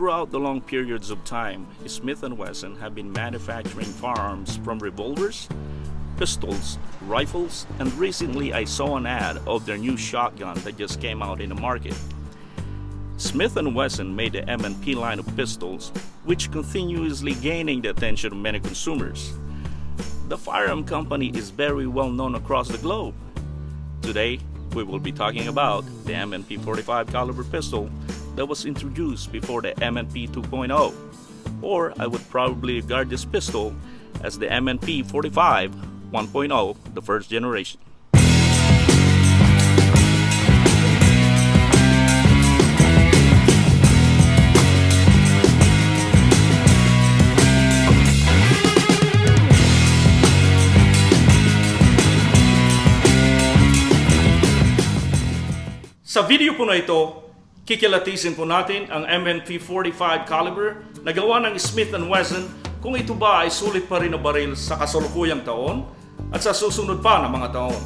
Throughout the long periods of time, Smith & Wesson have been manufacturing firearms from revolvers, pistols, rifles, and recently I saw an ad of their new shotgun that just came out in the market. Smith & Wesson made the M&P line of pistols, which continuously gaining the attention of many consumers. The firearm company is very well known across the globe. Today, we will be talking about the M&P 45 caliber pistol that was introduced before the M&P 2.0, or I would probably regard this pistol as the M&P 45 1.0, the first generation. Sa video po na ito, kikilatisin po natin ang M&P 45 caliber na gawa ng Smith & Wesson kung ito ba ay sulit pa rin na baril sa kasalukuyang taon at sa susunod pa na mga taon.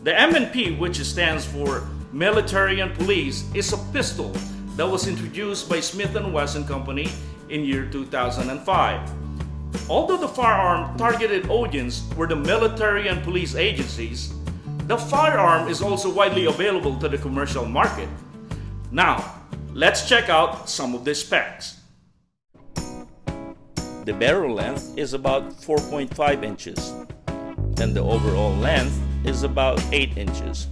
The M&P, which stands for Military and Police, is a pistol that was introduced by Smith & Wesson Company in year 2005. Although the firearm targeted audience were the military and police agencies, the firearm is also widely available to the commercial market. Now, let's check out some of the specs. The barrel length is about 4.5 inches, and the overall length is about 8 inches.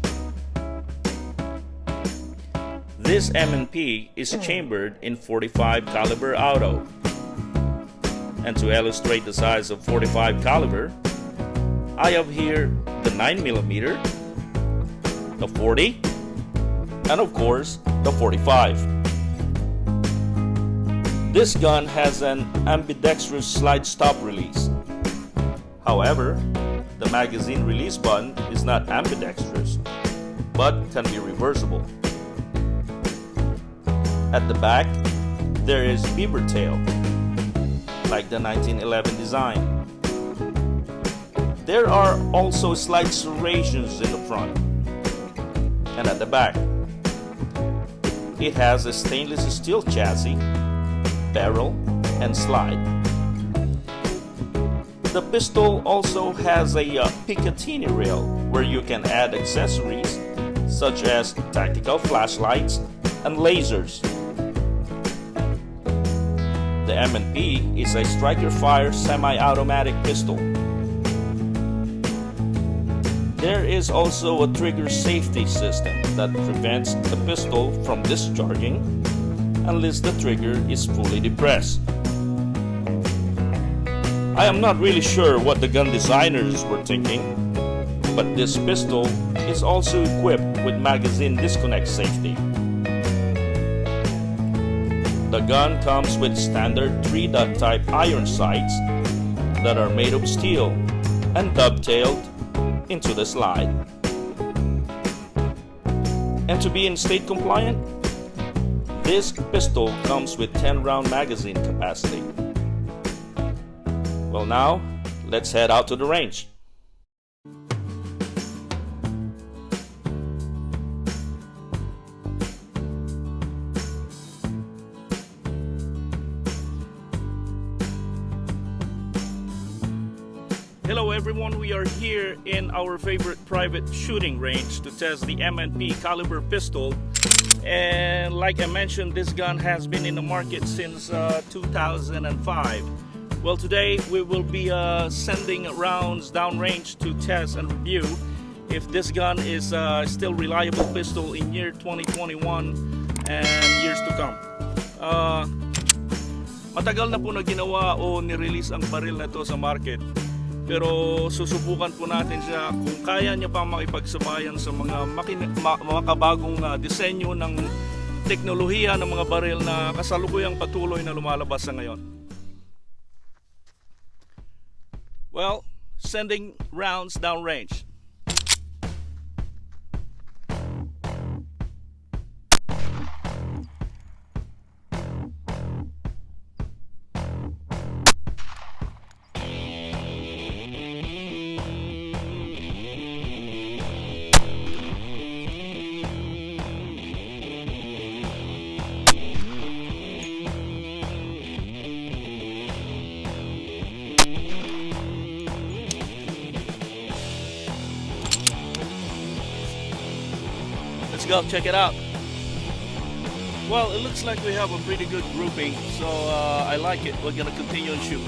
This M&P is chambered in 45 caliber auto. And to illustrate the size of 45 caliber, I have here the 9mm, the 40, and of course, the 45. This gun has an ambidextrous slide stop release. However, the magazine release button is not ambidextrous, but can be reversible. At the back, there is beaver tail, like the 1911 design. There are also slight serrations in the front and at the back. It has a stainless steel chassis, barrel, and slide. The pistol also has a Picatinny rail where you can add accessories such as tactical flashlights and lasers. The M&P is a striker fire semi-automatic pistol. There is also a trigger safety system that prevents the pistol from discharging unless the trigger is fully depressed. I am not really sure what the gun designers were thinking, but this pistol is also equipped with magazine disconnect safety. The gun comes with standard 3-dot type iron sights that are made of steel and dovetailed into the slide. And to be in state compliant, this pistol comes with 10-round magazine capacity. Well, now let's head out to the range. Hello everyone, we are here in our favorite private shooting range to test the M&P caliber pistol. And like I mentioned, this gun has been in the market since 2005. Well, today we will be sending rounds downrange to test and review if this gun is still reliable pistol in year 2021 and years to come. Matagal na po na ginawa o nirelease ang baril na to sa market. Pero susubukan po natin siya kung kaya niya pa makipagsabayan sa mga makabagong disenyo ng teknolohiya ng mga baril na kasalukuyang patuloy na lumalabas sa ngayon. Well, sending rounds downrange. go check it out. Well, it looks like we have a pretty good grouping, so I like it. We're gonna continue and shoot.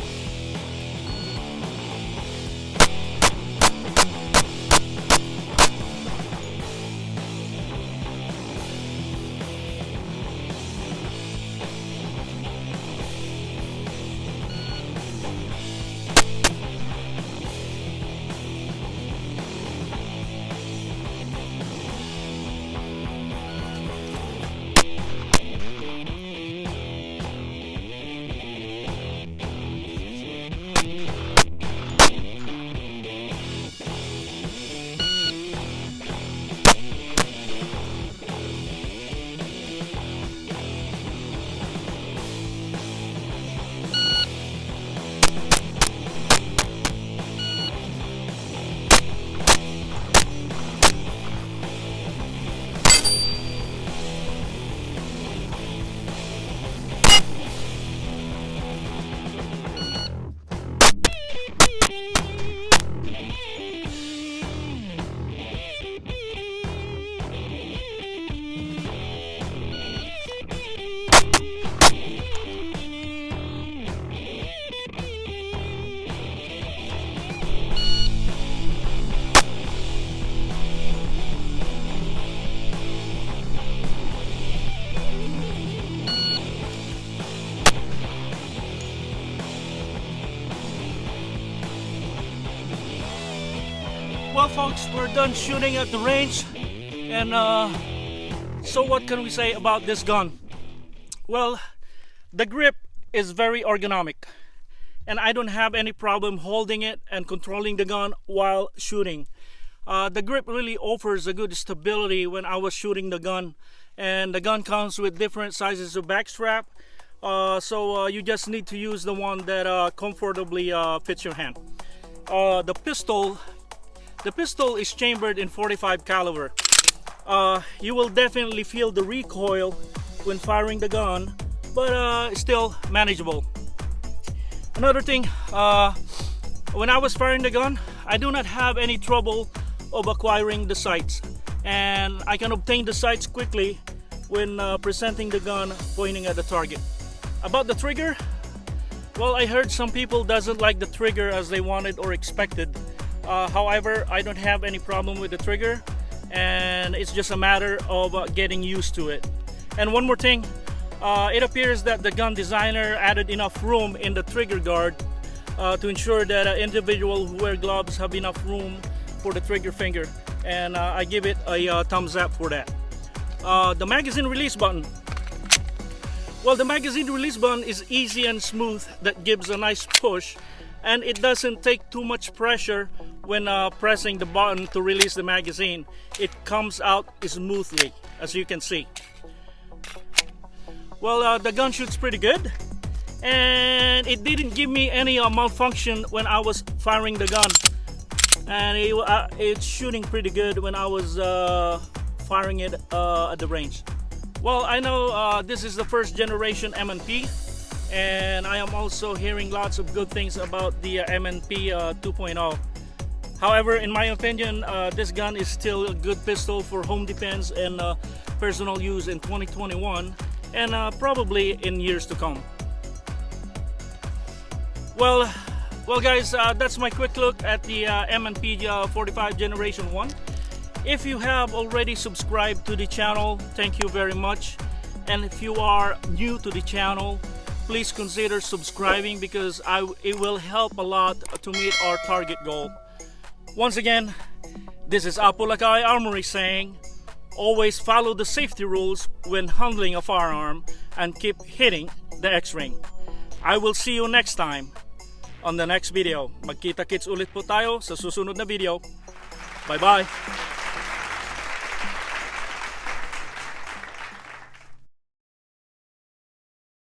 Well folks, we're done shooting at the range, and so what can we say about this gun? Well, the grip is very ergonomic, and I don't have any problem holding it and controlling the gun while shooting. The grip really offers a good stability when I was shooting the gun, and the gun comes with different sizes of back strap, so you just need to use the one that comfortably fits your hand. The pistol is chambered in .45 caliber. You will definitely feel the recoil when firing the gun, but still manageable. Another thing, when I was firing the gun, I do not have any trouble of acquiring the sights, and I can obtain the sights quickly when presenting the gun pointing at the target. About the trigger, well, I heard some people doesn't like the trigger as they wanted or expected. However, I don't have any problem with the trigger, and it's just a matter of getting used to it. And one more thing, it appears that the gun designer added enough room in the trigger guard to ensure that individuals who wear gloves have enough room for the trigger finger, and I give it a thumbs up for that. The magazine release button. Well, the magazine release button is easy and smooth, that gives a nice push, and it doesn't take too much pressure when pressing the button to release the magazine. It comes out smoothly, as you can see. Well, the gun shoots pretty good, and it didn't give me any malfunction when I was firing the gun, and it's shooting pretty good when I was firing it at the range. Well, I know this is the first generation M&P, and I am also hearing lots of good things about the M&P 2.0. However, in my opinion, this gun is still a good pistol for home defense and personal use in 2021, and probably in years to come. Well guys, that's my quick look at the M&P 45 Generation 1. If you have already subscribed to the channel, thank you very much. And if you are new to the channel, please consider subscribing, because it will help a lot to meet our target goal. Once again, this is Apulacay Armory saying, always follow the safety rules when handling a firearm and keep hitting the X-ring. I will see you next time on the next video. Magkita-kits ulit po tayo sa susunod na video. Bye-bye!